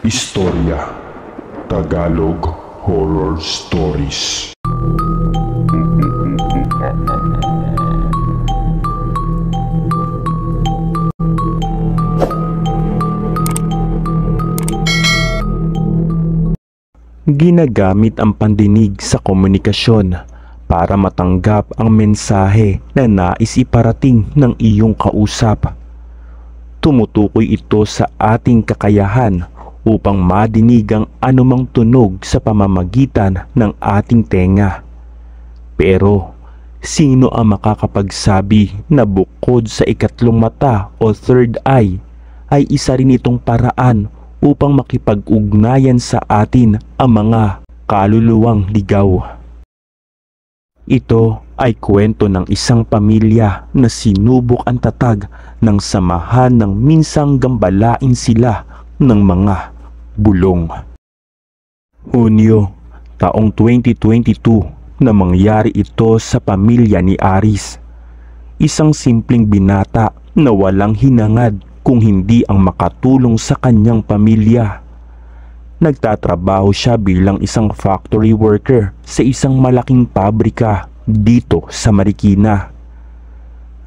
Istorya Tagalog Horror Stories. Ginagamit ang pandinig sa komunikasyon para matanggap ang mensahe na nais iparating ng iyong kausap. Tumutukoy ito sa ating kakayahan upang madinig ang anumang tunog sa pamamagitan ng ating tenga. Pero sino ang makakapagsabi na bukod sa ikatlong mata o third eye ay isa rin itong paraan upang makipag-ugnayan sa atin ang mga kaluluwang ligaw? Ito ay kwento ng isang pamilya na sinubok ang tatag ng samahan ng minsang gambalain sila ng mga bulong. Hunyo, taong 2022 na mangyari ito sa pamilya ni Aris. Isang simpleng binata na walang hinangad kung hindi ang makatulong sa kanyang pamilya. Nagtatrabaho siya bilang isang factory worker sa isang malaking pabrika dito sa Marikina.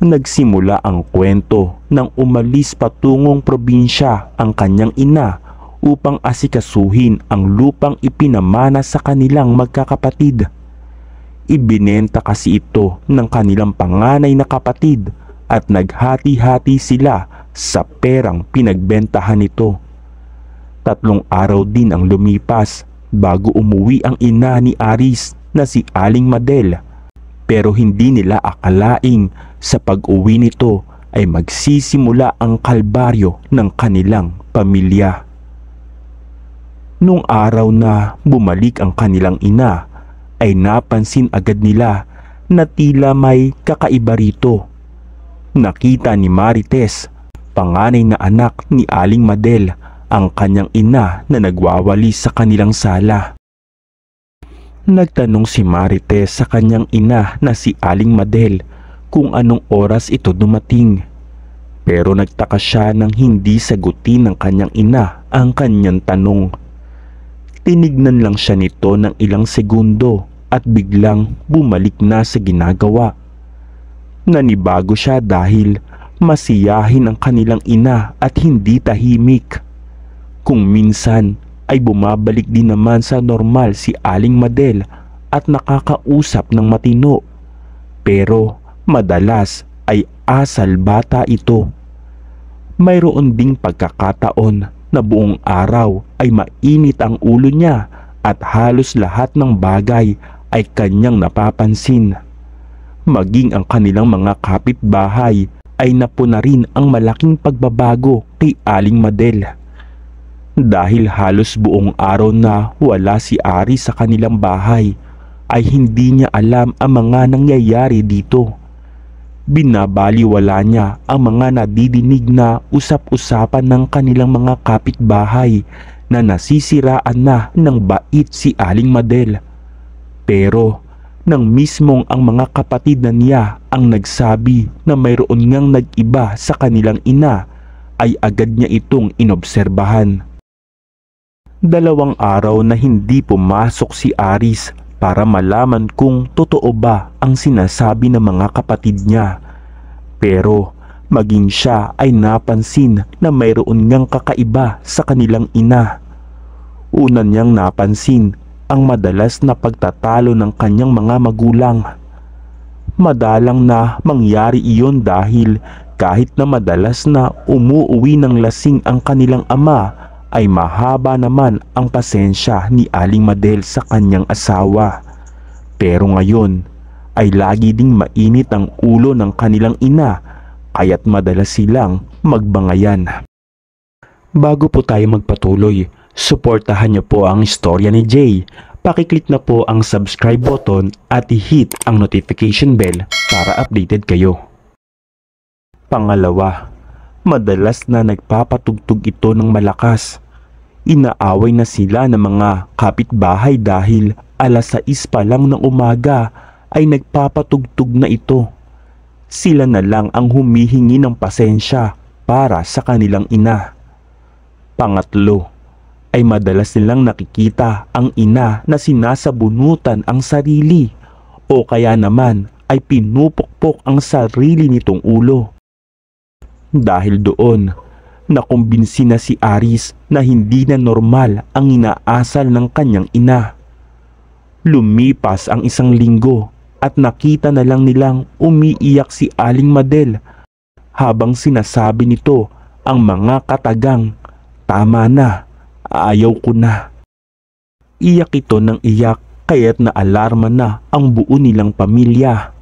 Nagsimula ang kwento nang umalis patungong probinsya ang kanyang ina upang asikasuhin ang lupang ipinamana sa kanilang magkakapatid. Ibinenta kasi ito ng kanilang panganay na kapatid at naghati-hati sila sa perang pinagbentahan nito. 3 araw din ang lumipas bago umuwi ang ina ni Aris na si Aling Madel, pero hindi nila akalaing sa pag-uwi nito ay magsisimula ang kalbaryo ng kanilang pamilya. Nung araw na bumalik ang kanilang ina ay napansin agad nila na tila may kakaiba rito. Nakita ni Marites, panganay na anak ni Aling Madel, ang kanyang ina na nagwawali sa kanilang sala. Nagtanong si Marites sa kanyang ina na si Aling Madel kung anong oras ito dumating. Pero nagtaka siya nang hindi sagutin ng kanyang ina ang kanyang tanong. Tinignan lang siya nito ng ilang segundo at biglang bumalik na sa ginagawa. Nanibago siya dahil masiyahin ang kanilang ina at hindi tahimik. Kung minsan ay bumabalik din naman sa normal si Aling Madel at nakakausap ng matino. Pero madalas ay asal bata ito. Mayroon ding pagkakataon na buong araw ay mainit ang ulo niya at halos lahat ng bagay ay kanyang napapansin. Maging ang kanilang mga kapitbahay ay napuna rin ang malaking pagbabago kay Aling Madel. Dahil halos buong araw na wala si Aris sa kanilang bahay, ay hindi niya alam ang mga nangyayari dito. Binabaliwala niya ang mga nadidinig na usap-usapan ng kanilang mga kapitbahay na nasisiraan na ng bait si Aling Madel. Pero nang mismong ang mga kapatid na niya ang nagsabi na mayroon ngang nag-iba sa kanilang ina, ay agad niya itong inobserbahan. 2 araw na hindi pumasok si Aris para malaman kung totoo ba ang sinasabi ng mga kapatid niya. Pero maging siya ay napansin na mayroon ngang kakaiba sa kanilang ina. Una niyang napansin ang madalas na pagtatalo ng kanyang mga magulang. Madalang na mangyari iyon dahil kahit na madalas na umuuwi ng lasing ang kanilang ama, ay mahaba naman ang pasensya ni Aling Madel sa kanyang asawa. Pero ngayon ay lagi ding mainit ang ulo ng kanilang ina, kaya't madalas silang magbangayan. Bago po tayo magpatuloy, suportahan niyo po ang istorya ni Jay. Pakiclick na po ang subscribe button at i-hit ang notification bell para updated kayo. Pangalawa, madalas na nagpapatugtog ito ng malakas. Inaaway na sila ng mga kapitbahay dahil 6:00 pa lang ng umaga ay nagpapatugtog na ito. Sila na lang ang humihingi ng pasensya para sa kanilang ina. Pangatlo, ay madalas nilang nakikita ang ina na sinasabunutan ang sarili o kaya naman ay pinupukpok ang sarili nitong ulo. Dahil doon, nakumbinsi na si Aris na hindi na normal ang inaasal ng kanyang ina. Lumipas ang 1 linggo at nakita na lang nilang umiiyak si Aling Madel habang sinasabi nito ang mga katagang, "Tama na, ayaw ko na." Iyak ito ng iyak kaya't naalarma na ang buo nilang pamilya.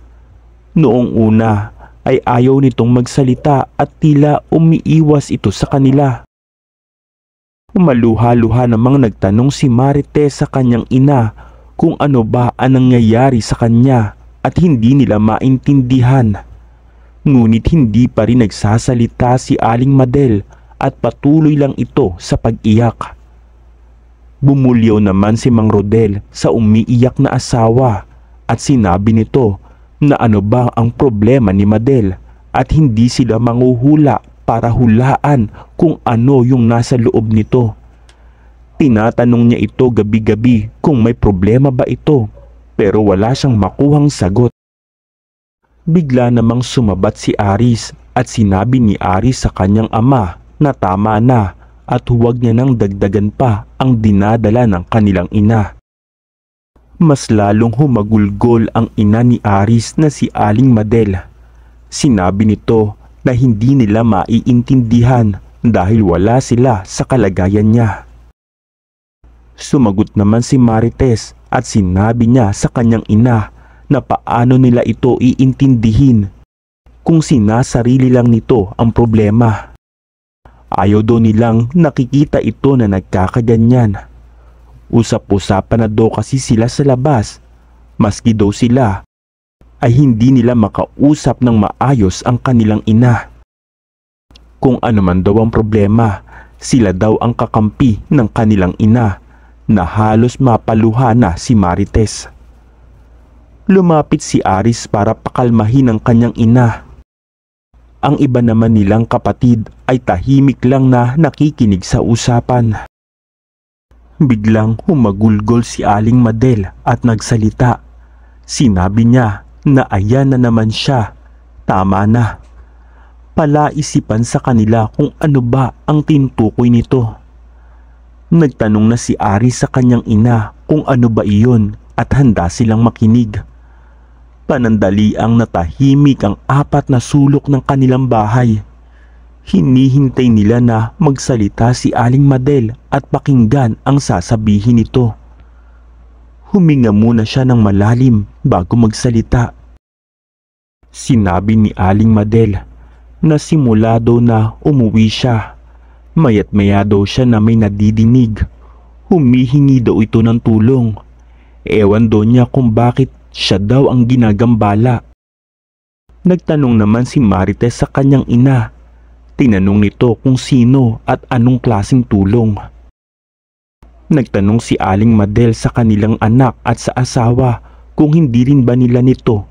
Noong una ay ayaw nitong magsalita at tila umiiwas ito sa kanila. Maluha-luha namang nagtanong si Marites sa kanyang ina kung ano ba ang nangyayari sa kanya at hindi nila maintindihan. Ngunit hindi pa rin nagsasalita si Aling Madel at patuloy lang ito sa pag-iyak. Bumulyaw naman si Mang Rodel sa umiiyak na asawa at sinabi nito na ano ba ang problema ni Madel at hindi sila manghuhula para hulaan kung ano yung nasa loob nito. Tinatanong niya ito gabi-gabi kung may problema ba ito pero wala siyang makuhang sagot. Bigla namang sumabat si Aris at sinabi ni Aris sa kanyang ama na tama na at huwag niya nang dagdagan pa ang dinadala ng kanilang ina. Mas lalong humagulgol ang ina ni Aris na si Aling Madel. Sinabi nito na hindi nila maiintindihan dahil wala sila sa kalagayan niya. Sumagot naman si Marites at sinabi niya sa kanyang ina na paano nila ito iintindihin kung sinasarili lang nito ang problema. Ayaw daw nilang nakikita ito na nagkakaganyan. Usap-usapan na daw kasi sila sa labas, maski daw sila ay hindi nila makausap ng maayos ang kanilang ina. Kung ano man daw ang problema, sila daw ang kakampi ng kanilang ina na halos mapaluha na si Marites. Lumapit si Aris para pakalmahin ang kanyang ina. Ang iba naman nilang kapatid ay tahimik lang na nakikinig sa usapan. Biglang humagulgol si Aling Madel at nagsalita. Sinabi niya na ayan na naman siya. Tama na. Palaisipan sa kanila kung ano ba ang tinutukoy nito. Nagtanong na si Aris sa kanyang ina kung ano ba iyon at handa silang makinig. Panandaliang natahimik ang 4 na sulok ng kanilang bahay. Hinihintay nila na magsalita si Aling Madel at pakinggan ang sasabihin nito. Huminga muna siya ng malalim bago magsalita. Sinabi ni Aling Madel na simula daw na umuwi siya. Mayat maya daw siya na may nadidinig. Humihingi daw ito ng tulong. Ewan daw niya kung bakit siya daw ang ginagambala. Nagtanong naman si Marites sa kanyang ina. Tinanong nito kung sino at anong klaseng tulong. Nagtanong si Aling Madel sa kanilang anak at sa asawa kung hindi rin ba nila nito.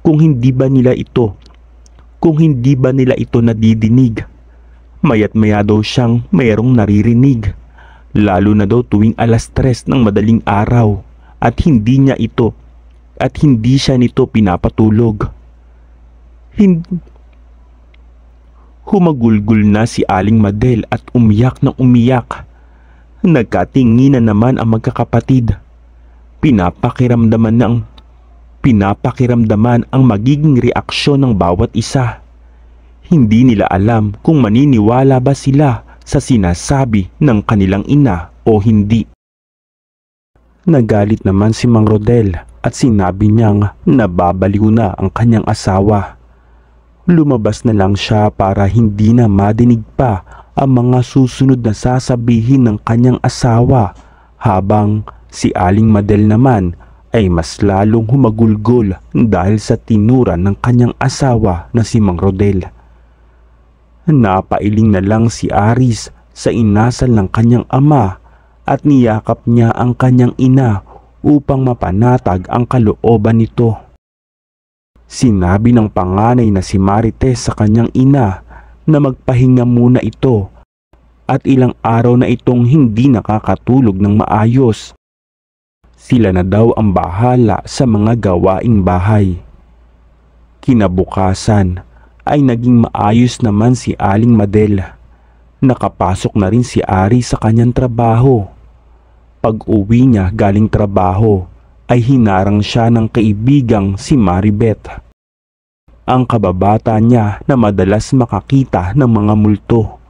Kung hindi ba nila ito nadidinig. Mayat maya daw siyang mayroong naririnig. Lalo na daw tuwing 3:00 ng madaling araw at hindi siya nito pinapatulog. Humagulgol na si Aling Madel at umiyak ng umiyak. Nagkatinginan naman ang magkakapatid. Pinapakiramdaman ang magiging reaksyon ng bawat isa. Hindi nila alam kung maniniwala ba sila sa sinasabi ng kanilang ina o hindi. Nagalit naman si Mang Rodel at sinabi niyang nababaliw na ang kanyang asawa. Lumabas na lang siya para hindi na madinig pa ang mga susunod na sasabihin ng kanyang asawa habang si Aling Madel naman ay mas lalong humagulgol dahil sa tinuran ng kanyang asawa na si Mang Rodel. Napailing na lang si Aris sa inasal ng kanyang ama at niyakap niya ang kanyang ina upang mapanatag ang kalooban nito. Sinabi ng panganay na si Marites sa kanyang ina na magpahinga muna ito at ilang araw na itong hindi nakakatulog ng maayos. Sila na daw ang bahala sa mga gawaing bahay. Kinabukasan ay naging maayos naman si Aling Madel. Nakapasok na rin si Aris sa kanyang trabaho. Pag-uwi niya galing trabaho ay hinarang siya ng kaibigang si Maribeth. Ang kababata niya na madalas makakita ng mga multo.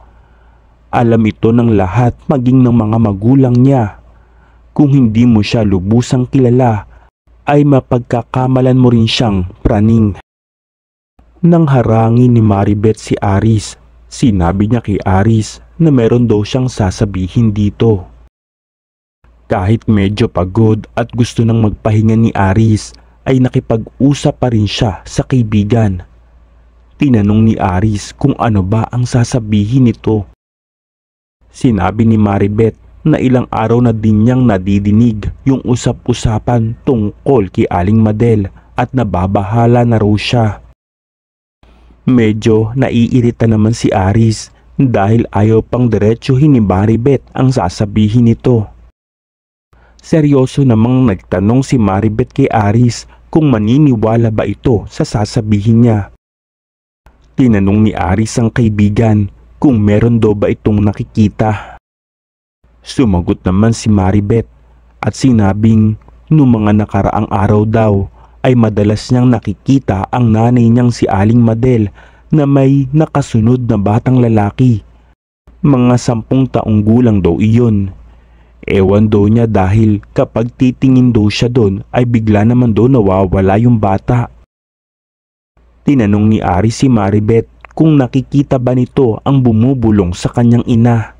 Alam ito ng lahat maging ng mga magulang niya. Kung hindi mo siya lubusang kilala, ay mapagkakamalan mo rin siyang praning. Nang harangin ni Maribeth si Aris, sinabi niya kay Aris na meron daw siyang sasabihin dito. Kahit medyo pagod at gusto nang magpahinga ni Aris, ay nakipag-usap pa rin siya sa kaibigan. Tinanong ni Aris kung ano ba ang sasabihin nito. Sinabi ni Maribeth na ilang araw na din niyang nadidinig yung usap-usapan tungkol kay Aling Madel at nababahala na raw siya. Medyo naiirita naman si Aris dahil ayaw pang diretsuhin ni Maribeth ang sasabihin nito. Seryoso namang nagtanong si Maribeth kay Aris kung maniniwala ba ito sa sasabihin niya. Tinanong ni Aris ang kaibigan kung meron daw ba itong nakikita. Sumagot naman si Maribeth at sinabing noong mga nakaraang araw daw ay madalas niyang nakikita ang nanay niyang si Aling Madel na may nakasunod na batang lalaki. Mga 10 taong gulang daw iyon. Ewan daw niya dahil kapag titingin daw siya doon ay bigla naman daw nawawala yung bata. Tinanong ni Aris si Maribeth kung nakikita ba nito ang bumubulong sa kanyang ina.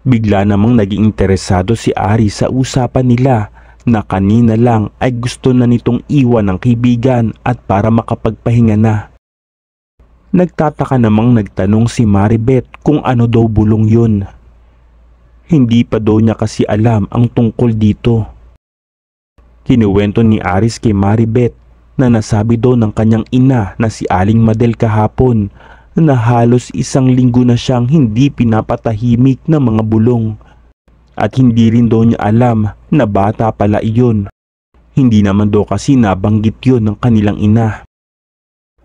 Bigla namang naging interesado si Aris sa usapan nila na kanina lang ay gusto na nitong iwan ng kaibigan at para makapagpahinga na. Nagtataka namang nagtanong si Maribeth kung ano daw bulong yun. Hindi pa daw niya kasi alam ang tungkol dito. Kinuwento ni Aris kay Maribeth na nasabi daw ng kanyang ina na si Aling Madel kahapon na halos 1 linggo na siyang hindi pinapatahimik ng mga bulong. At hindi rin daw niya alam na bata pala iyon. Hindi naman daw kasi nabanggit yun ng kanilang ina.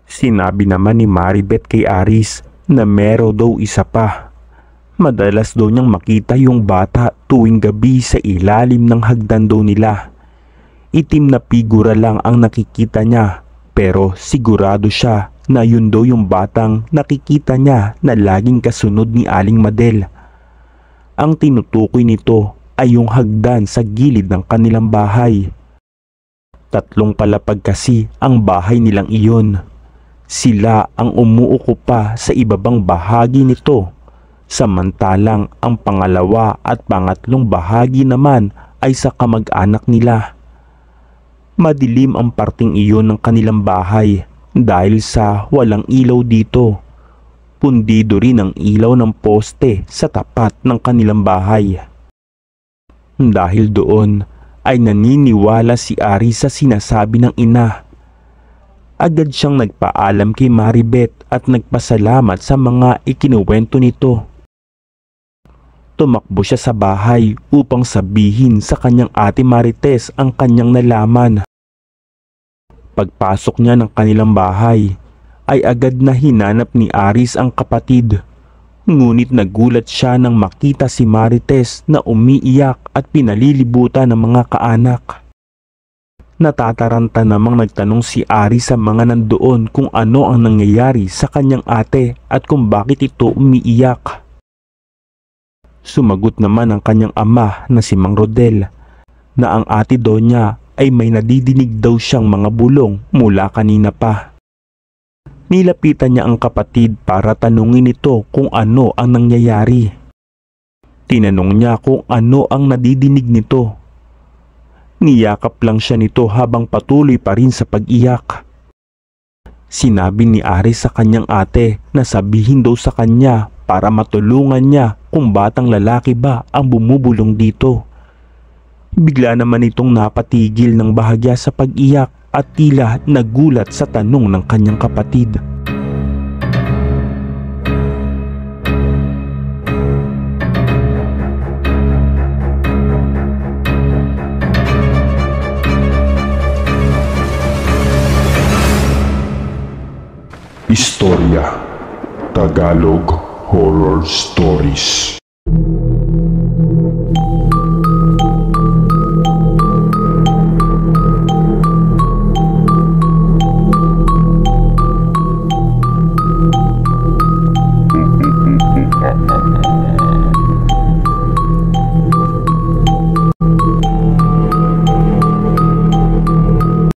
Sinabi naman ni Maribeth kay Aris na meron daw isa pa. Madalas daw niyang makita yung bata tuwing gabi sa ilalim ng hagdan daw nila. Itim na figura lang ang nakikita niya pero sigurado siya na yun daw yung batang nakikita niya na laging kasunod ni Aling Madel. Ang tinutukoy nito ay yung hagdan sa gilid ng kanilang bahay. 3 palapag kasi ang bahay nilang iyon. Sila ang umuuko pa sa ibabang bahagi nito. Samantalang ang pangalawa at pangatlong bahagi naman ay sa kamag-anak nila. Madilim ang parting iyon ng kanilang bahay dahil sa walang ilaw dito. Pundido rin ang ilaw ng poste sa tapat ng kanilang bahay. Dahil doon ay naniniwala si Aris sa sinasabi ng ina. Agad siyang nagpaalam kay Maribeth at nagpasalamat sa mga ikinuwento nito. Tumakbo siya sa bahay upang sabihin sa kanyang ate Marites ang kanyang nalaman. Pagpasok niya ng kanilang bahay ay agad na hinanap ni Aris ang kapatid. Ngunit nagulat siya nang makita si Marites na umiiyak at pinalilibutan ng mga kaanak. Natataranta namang nagtanong si Aris sa mga nandoon kung ano ang nangyayari sa kanyang ate at kung bakit ito umiiyak. Sumagot naman ang kanyang ama na si Mang Rodel na ang ate daw niya ay may nadidinig daw siyang mga bulong mula kanina pa. Nilapitan niya ang kapatid para tanungin ito kung ano ang nangyayari. Tinanong niya kung ano ang nadidinig nito. Niyakap lang siya nito habang patuloy pa rin sa pag-iyak. Sinabi ni Aris sa kanyang ate na sabihin daw sa kanya para matulungan niya kung batang lalaki ba ang bumubulong dito. Bigla naman itong napatigil ng bahagya sa pag-iyak at tila nagulat sa tanong ng kanyang kapatid. Istorya Tagalog Horror Stories.